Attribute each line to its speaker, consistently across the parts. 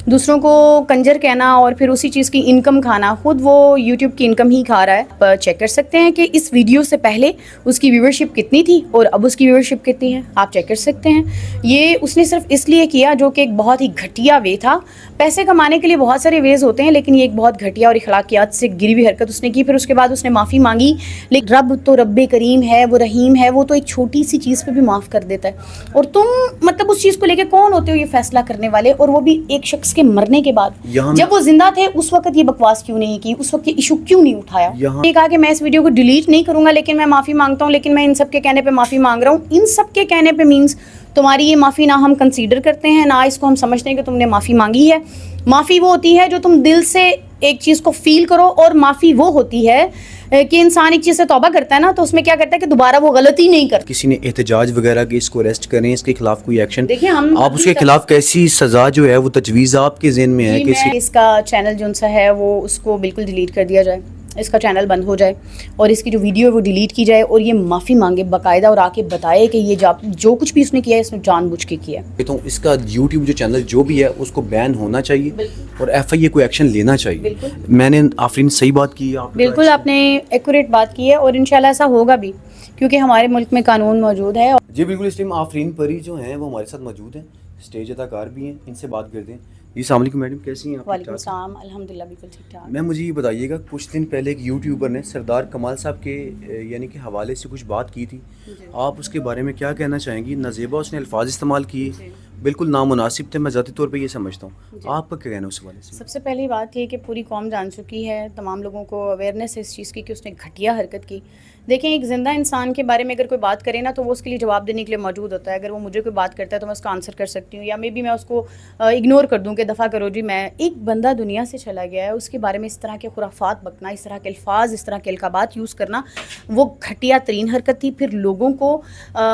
Speaker 1: دوسروں کو کنجر کہنا اور پھر اسی چیز کی انکم کھانا، خود وہ یوٹیوب کی انکم ہی کھا رہا ہے. آپ چیک کر سکتے ہیں کہ اس ویڈیو سے پہلے اس کی ویورشپ کتنی تھی اور اب اس کی ویورشپ کتنی ہے. آپ چیک کر سکتے ہیں. یہ اس نے صرف اس لیے کیا جو کہ ایک بہت ہی گھٹیا وے تھا. پیسے کمانے کے لیے بہت سارے ویز ہوتے ہیں، لیکن یہ ایک بہت گھٹیا اور اخلاقیات سے گری ہوئی حرکت اس نے کی. پھر اس کے بعد اس نے معافی مانگی، لیکن رب تو رب کریم ہے، وہ رحیم ہے، وہ تو ایک چھوٹی سی چیز پہ بھی معاف کر دیتا ہے. اور تم مطلب اس چیز کو لے کے کون ہوتے ہو یہ فیصلہ کرنے والے؟ اور وہ بھی ایک شخص کے مرنے کے بعد. جب وہ زندہ تھے اس وقت یہ بکواس کیوں نہیں کی؟ اس وقت یہ ایشو کیوں نہیں اٹھایا؟ یہ کہا کہ میں اس ویڈیو کو ڈیلیٹ نہیں کروں گا لیکن میں معافی مانگتا ہوں، لیکن میں ان سب کے کہنے پہ معافی مانگ رہا ہوں. ان سب کے کہنے پہ مینس تمہاری یہ معافی نہ ہم کنسیڈر کرتے ہیں، نہ اس کو ہم سمجھتے ہیں کہ تم نے معافی مانگی ہے. معافی وہ ہوتی ہے جو تم دل سے ایک چیز کو فیل کرو، اور معافی وہ ہوتی ہے کہ انسان ایک چیز سے توبہ کرتا ہے نا تو اس میں کیا کرتا ہے کہ دوبارہ وہ غلطی نہیں کرتا.
Speaker 2: کسی نے احتجاج وغیرہ کی اس کو اریسٹ کریں، اس کے خلاف کوئی ایکشن،
Speaker 1: دیکھیں ہم
Speaker 2: آپ اس کے خلاف کیسی سزا جو ہے وہ تجویز آپ کے ذہن میں ہے کہ
Speaker 1: اس کا چینل جو سا ہے وہ اس کو بالکل ڈیلیٹ کر دیا جائے، اس کا چینل بند ہو جائے اور اس کی جو ویڈیو ہے وہ ڈیلیٹ کی جائے اور یہ معافی مانگے باقاعدہ اور آ کے بتائے کہ یہ جو کچھ بھی اس نے کیا ہے اس نے جان بوجھ کے کیا ہے.
Speaker 2: تو اس کا یوٹیوب جو چینل جو بھی ہے اس کو بین ہونا چاہیے اور ایف آئی اے کو ایکشن لینا چاہیے. میں نے آفرین صحیح بات کی ہے،
Speaker 1: بالکل آپ نے ایکوریٹ بات کی ہے اور انشاءاللہ ایسا ہوگا بھی کیونکہ ہمارے ملک میں قانون موجود ہے.
Speaker 2: جی بالکل. اس ٹائم آفرین پری جو ہیں وہ ہمارے ساتھ موجود ہیں، اسٹیج اداکار بھی ہیں، ان سے بات کرتے ہیں. جی السلام علیکم میڈم، کیسی ہیں آپ؟
Speaker 1: وعلیکم السلام، الحمدللہ بالکل ٹھیک ٹھاک.
Speaker 2: میم مجھے یہ بتائیے گا، کچھ دن پہلے ایک یوٹیوبر نے سردار کمال صاحب کے یعنی کہ حوالے سے کچھ بات کی تھی، آپ اس کے بارے میں کیا کہنا چاہیں گی؟ نازیبا اس نے الفاظ استعمال کیے، بالکل نامناسب تھے، میں ذاتی طور پہ یہ سمجھتا ہوں. آپ کا کیا کہنا ہے اس حوالے سے؟
Speaker 1: سب سے پہلی بات یہ کہ پوری قوم جان چکی ہے، تمام لوگوں کو اویئرنیس ہے اس چیز کی کہ اس نے گھٹیا حرکت کی. دیکھیں ایک زندہ انسان کے بارے میں اگر کوئی بات کرے نا تو وہ اس کے لیے جواب دینے کے لیے موجود ہوتا ہے. اگر وہ مجھے کوئی بات کرتا ہے تو میں اس کا آنسر کر سکتی ہوں، یا مے بی میں اس کو اگنور کر دوں کہ دفعہ کرو جی. میں ایک بندہ دنیا سے چلا گیا ہے، اس کے بارے میں اس طرح کے خرافات بکنا، اس طرح کے الفاظ، اس طرح کے القابات یوز کرنا وہ گھٹیا ترین حرکت تھی. پھر لوگوں کو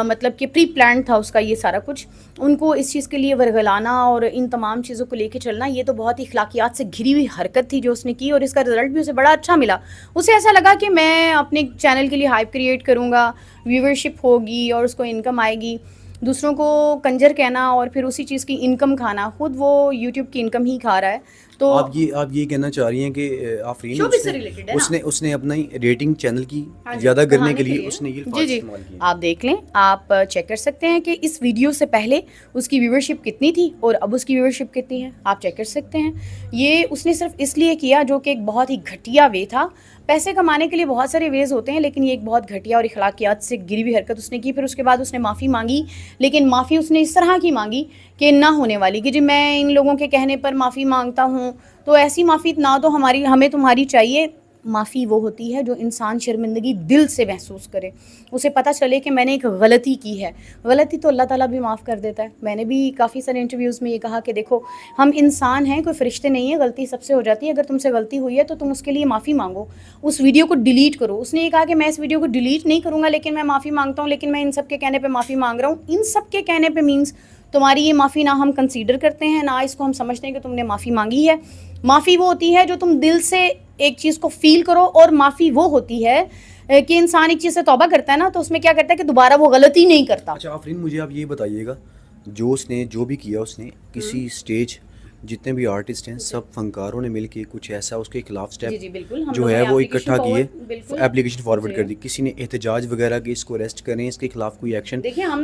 Speaker 1: مطلب کہ پری پلان تھا اس کا یہ سارا کچھ، ان کو اس چیز کے لیے ورگلانا اور ان تمام چیزوں کو لے کے چلنا، یہ تو بہت ہی اخلاقیات سے گھری ہوئی حرکت تھی جو اس نے کی اور اس کا رزلٹ بھی اسے بڑا اچھا ملا. اسے ایسا لگا کہ میں اپنے چینل کے لیے ہائپ کریٹ کروں گا، ویورشپ ہوگی اور اس کو انکم آئے گی. دوسروں کو کنجر کہنا اور پھر اسی چیز کی انکم کھانا، خود وہ یوٹیوب کی انکم ہی کھا رہا ہے. تو
Speaker 2: آپ یہ کہنا چاہ رہی ہیں کہ آفرین اس نے اپنا ریٹنگ چینل کی زیادہ کرنے کے لیے اس نے یہ الفاظ استعمال کیے.
Speaker 1: آپ دیکھ لیں، آپ چیک کر سکتے ہیں کہ اس ویڈیو سے پہلے اس کی ویورشپ کتنی تھی اور اب اس کی ویورشپ کتنی ہے. آپ چیک کر سکتے ہیں. یہ اس نے صرف اس لیے کیا جو کہ ایک بہت ہی گھٹیا وے تھا. پیسے کمانے کے لیے بہت سارے ویز ہوتے ہیں، لیکن یہ ایک بہت گھٹیا اور اخلاقیات سے گری ہوئی حرکت اس نے کی. پھر اس کے بعد اس نے معافی مانگی، لیکن معافی اس نے اس طرح کی مانگی کہ نہ ہونے والی کہ جی میں ان لوگوں کے کہنے پر معافی مانگتا ہوں. تو ایسی معافی نہ تو ہمیں تمہاری چاہیے. معافی وہ ہوتی ہے جو انسان شرمندگی دل سے محسوس کرے، اسے پتہ چلے کہ میں نے ایک غلطی کی ہے. غلطی تو اللہ تعالیٰ بھی معاف کر دیتا ہے. میں نے بھی کافی سارے انٹرویوز میں یہ کہا کہ دیکھو ہم انسان ہیں، کوئی فرشتے نہیں ہیں، غلطی سب سے ہو جاتی ہے. اگر تم سے غلطی ہوئی ہے تو تم اس کے لیے معافی مانگو، اس ویڈیو کو ڈیلیٹ کرو. اس نے یہ کہا کہ میں اس ویڈیو کو ڈیلیٹ نہیں کروں گا لیکن میں معافی مانگتا ہوں، لیکن میں ان سب کے کہنے پہ معافی مانگ رہا ہوں. ان سب کے کہنے پہ مینس تمہاری یہ معافی نہ ہم کنسیڈر کرتے ہیں، نہ اس کو ہم سمجھتے ہیں کہ تم نے معافی مانگی ہے. معافی وہ ہوتی ہے جو تم دل سے ایک چیز کو فیل کرو، اور معافی وہ ہوتی ہے کہ انسان ایک چیز سے توبہ کرتا ہے نا تو اس میں کیا کرتا ہے کہ دوبارہ وہ غلطی نہیں کرتا.
Speaker 2: اچھا آفرین، مجھے آپ یہ بتائیے گا، جو بھی کیا اس نے کسی اسٹیج جتنے بھی آرٹسٹ ہیں سب فنکاروں نے مل کے کچھ ایسا اس کے خلاف سٹیپ جو ہے وہ اکٹھا کیے، اپلیکیشن فارورڈ کر دی. کسی نے احتجاج وغیرہ کی اس کو اریسٹ کریں، اس کے خلاف کوئی ایکشن،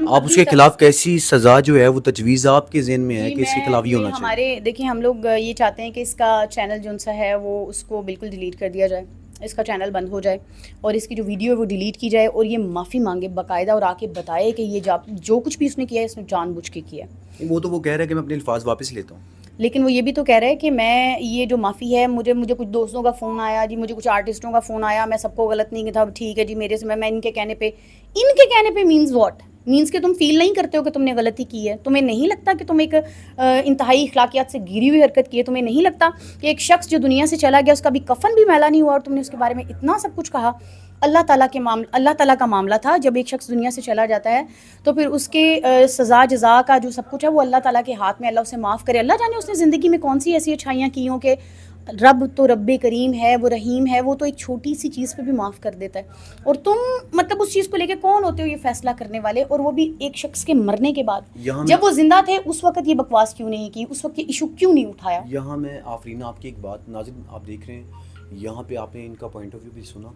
Speaker 2: آپ اس کے خلاف کیسی سزا جو ہے وہ تجویز آپ کے ذہن میں ہے کہ اس کے خلاف یہ ہونا چاہیے؟
Speaker 1: ہمارے دیکھیں ہم لوگ یہ چاہتے ہیں کہ اس کا چینل جو سا ہے وہ اس کو بالکل ڈیلیٹ کر دیا جائے، اس کا چینل بند ہو جائے اور اس کی جو ویڈیو ہے وہ ڈیلیٹ کی جائے اور یہ معافی مانگے باقاعدہ اور آ کے بتائے کہ یہ جو کچھ بھی اس نے کیا ہے اس نے جان بوجھ کے کیا ہے.
Speaker 2: وہ تو وہ کہہ رہا ہے کہ میں اپنے الفاظ واپس لیتا ہوں،
Speaker 1: لیکن وہ یہ بھی تو کہہ رہا ہے کہ میں یہ جو معافی ہے، مجھے کچھ دوستوں کا فون آیا جی، مجھے کچھ آرٹسٹوں کا فون آیا، میں سب کو غلط نہیں تھا، ٹھیک ہے جی میرے سے میں ان کے کہنے پہ مینز واٹ مینس کہ تم فیل نہیں کرتے ہو کہ تم نے غلطی کی ہے. تمہیں نہیں لگتا کہ تم ایک انتہائی اخلاقیات سے گری ہوئی حرکت کی ہے؟ تمہیں نہیں لگتا کہ ایک شخص جو دنیا سے چلا گیا اس کا بھی کفن بھی میلا نہیں ہوا اور تم نے اس کے بارے میں اتنا سب کچھ کہا؟ اللہ تعالیٰ کا معاملہ تھا. جب ایک شخص دنیا سے چلا جاتا ہے تو پھر اس کے سزا جزا کا جو سب کچھ ہے وہ اللہ تعالیٰ کے ہاتھ میں. اللہ اسے معاف کرے. اللہ جانے اس نے زندگی میں کون سی ایسی اچھائیاں کی ہوں کہ رب تو رب کریم ہے، وہ رحیم ہے، وہ تو ایک چھوٹی سی چیز پہ بھی معاف کر دیتا ہے، اور تم مطلب اس چیز کو لے کے کون ہوتے ہو یہ فیصلہ کرنے والے، اور وہ بھی ایک شخص کے مرنے کے بعد. جب وہ زندہ تھے اس وقت یہ بکواس کیوں نہیں کی، اس وقت یہ ایشو کیوں نہیں اٹھایا؟
Speaker 2: یہاں میں آفرین آپ کی ایک بات، ناظرین آپ دیکھ رہے ہیں یہاں پہ آپ نے ان کا پوائنٹ آف ویو بھی سنا.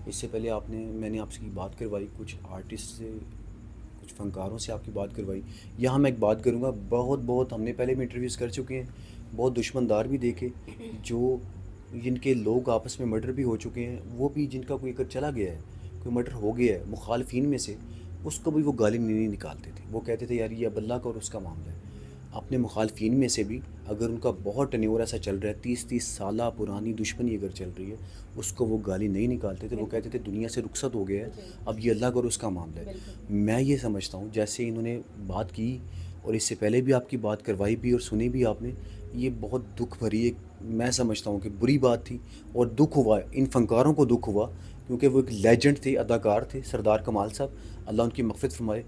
Speaker 2: اس سے پہلے میں نے آپ سے بات کروائی کچھ آرٹسٹ سے، کچھ فنکاروں سے آپ کی بات کروائی. یہاں میں ایک بات کروں گا، بہت ہم نے پہلے بھی انٹرویوز کر چکے ہیں، بہت دشمن دار بھی دیکھے، جو جن کے لوگ آپس میں مرڈر بھی ہو چکے ہیں، وہ بھی جن کا کوئی اگر چلا گیا ہے، کوئی مرڈر ہو گیا ہے مخالفین میں سے، اس کو بھی وہ گالی نہیں نکالتے تھے. وہ کہتے تھے یار یہ اب اللہ کا اور اس کا معاملہ ہے. اپنے مخالفین میں سے بھی اگر ان کا بہت ٹینیور ایسا چل رہا ہے، 30 سالہ پرانی دشمنی اگر چل رہی ہے، اس کو وہ گالی نہیں نکالتے تھے. وہ کہتے تھے دنیا سے رخصت ہو گیا ہے، اب یہ اللہ کا اور اس کا معاملہ ہے. میں یہ سمجھتا ہوں جیسے انہوں نے بات کی اور اس سے پہلے بھی آپ کی بات کروائی بھی اور سنی بھی آپ نے، یہ بہت دکھ بھری ایک، میں سمجھتا ہوں کہ بری بات تھی. اور دکھ ہوا ان فنکاروں کو، دکھ ہوا کیونکہ وہ ایک لیجنڈ تھے، اداکار تھے سردار کمال صاحب، اللہ ان کی مغفرت فرمائے.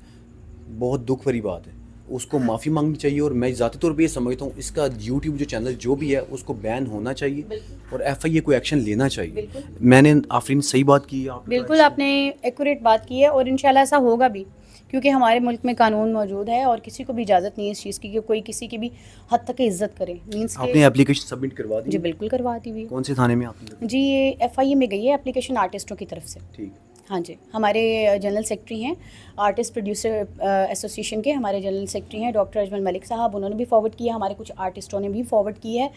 Speaker 2: بہت دکھ بھری بات ہے، اس کو معافی مانگنی چاہیے. اور میں ذاتی طور پہ یہ سمجھتا ہوں اس کا یوٹیوب جو چینل جو بھی ہے اس کو بین ہونا چاہیے اور ایف آئی اے کو ایکشن لینا چاہیے. میں نے آفرین صحیح بات کی ہے،
Speaker 1: بالکل آپ نے ایکوریٹ بات کی ہے، اور انشاءاللہ ایسا ہوگا بھی، کیونکہ ہمارے ملک میں قانون موجود ہے اور کسی کو بھی اجازت نہیں ہے اس چیز کی کہ کوئی کسی کی بھی حد تک عزت کرے. مینس
Speaker 2: آپ نے اپلیکیشن سبمٹ کروا دی؟
Speaker 1: جی بالکل کروا دی ہوئی.
Speaker 2: کون سے تھانے میں آپ نے؟
Speaker 1: جی یہ ایف آئی اے میں گئی ہے اپلیکیشن آرٹسٹوں کی طرف سے.
Speaker 2: ٹھیک.
Speaker 1: ہاں جی، ہمارے جنرل سیکرٹری ہیں آرٹسٹ پروڈیوسر ایسوسیشن کے، ہمارے جنرل سیکرٹری ہیں ڈاکٹر اجمل ملک صاحب، انہوں نے بھی فارورڈ کیا، ہمارے کچھ آرٹسٹوں نے بھی فارورڈ کی ہے.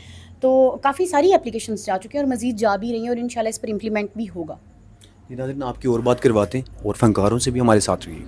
Speaker 1: تو کافی ساری اپلیکیشنس جا چکی ہیں اور مزید جا بھی رہی ہیں، اور انشاءاللہ اس پر امپلیمنٹ بھی ہوگا.
Speaker 2: ناظرین آپ کی اور بات کرواتے ہیں اور فنکاروں سے بھی ہمارے ساتھ رہیے.